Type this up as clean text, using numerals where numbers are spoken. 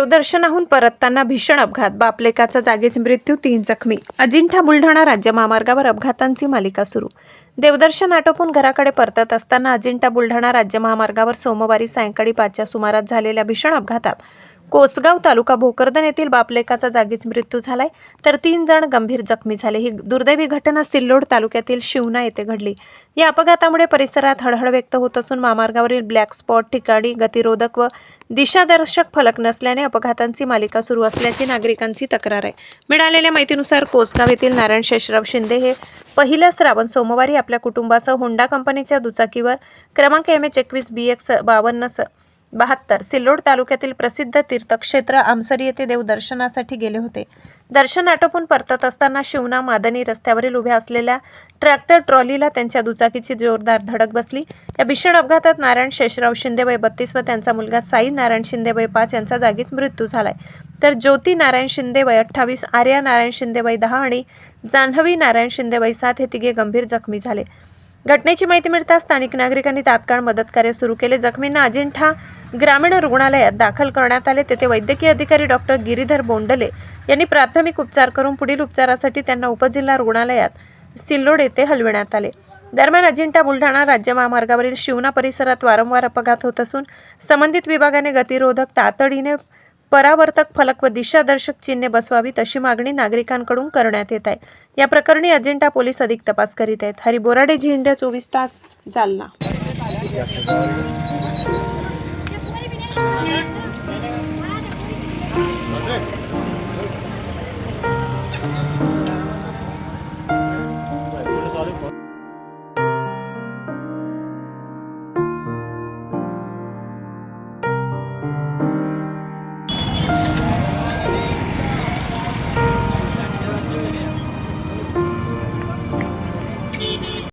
देवदर्शनाहून परतताना भीषण अपघात, बापलेकाचा जागीच मृत्यू, 3 जखमी. अजिंठा बुलढाणा राज्य महामार्गावर अपघातांची मालिका सुरू. देवदर्शन आटोपून घराकडे परतत असताना अजिंठा बुलढाणा राज्य महामार्गावर सोमवारी सायंकाळी 5च्या सुमारास झालेल्या भीषण अपघातात कोसगाव तालुका भोकरदन येथील बापलेकाचा जागीच मृत्यू झालाय, तर 3 जण गंभीर जखमी झाले. ही दुर्दैवी घटना सिल्लोड तालुक्यातील शिवना येथे घडली. या अपघातामुळे परिसरात हळहळ व्यक्त होत असून महामार्गावरील ब्लॅक स्पॉट ठिकाणी गतिरोधक व दिशादर्शक फलक नसल्याने अपघातांची मालिका सुरू असल्याची नागरिकांची तक्रार आहे. मिळालेल्या माहितीनुसार कोसगाव येथील नारायण शेषराव शिंदे हे पहिल्या श्रावण सोमवारी आपल्या कुटुंबासह होंडा कंपनीच्या दुचाकीवर क्रमांक MH21 BX 5272 सिल्लोड तालुक्यातील प्रसिद्ध तीर्थक्षेत्र आमसरी येथे देवदर्शनासाठी गेले होते. दर्शन आटोपून परतत असताना शिवना मादनी रस्त्यावरील उभ्या असलेल्या ट्रॅक्टर ट्रॉलीला त्यांच्या दुचाकीची जोरदार धडक बसली. या भीषण अपघातात नारायण शेषराव शिंदे वय 32 व त्यांचा मुलगा साई नारायण शिंदे वय 5 यांचा जागीच मृत्यू झालाय, तर ज्योती नारायण शिंदे वय 28, आर्या नारायण शिंदे वय 10 आणि जान्हवी नारायण शिंदे वय 7 हे तिघे गंभीर जखमी झाले. घटनेची माहिती मिळताच स्थानिक नागरिकांनी तात्काळ मदत कार्य सुरू केले. जखमींना अजिंठा ग्रामीण रुग्णालयात दाखल करण्यात आले. तेथे वैद्यकीय अधिकारी डॉक्टर गिरीधर बोंडले यांनी प्राथमिक उपचार करून पुढील उपचारासाठी त्यांना उपजिल्हा रुग्णालयात सिल्लोड येथे हलविण्यात आले. दरम्यान अजिंठा बुलढाणा राज्य महामार्गावरील शिवना परिसरात वारंवार अपघात होत असून संबंधित विभागाने गतिरोधक तातडीने परावर्तक फलक व दिशादर्शक चिन्हे बसवावीत अशी मागणी नागरिकांकडून करण्यात येत आहे. या प्रकरणी अजिंठा पोलीस अधिक तपास करीत आहेत. हरी बोराडे, झी इंडिया 24 तास, जालना.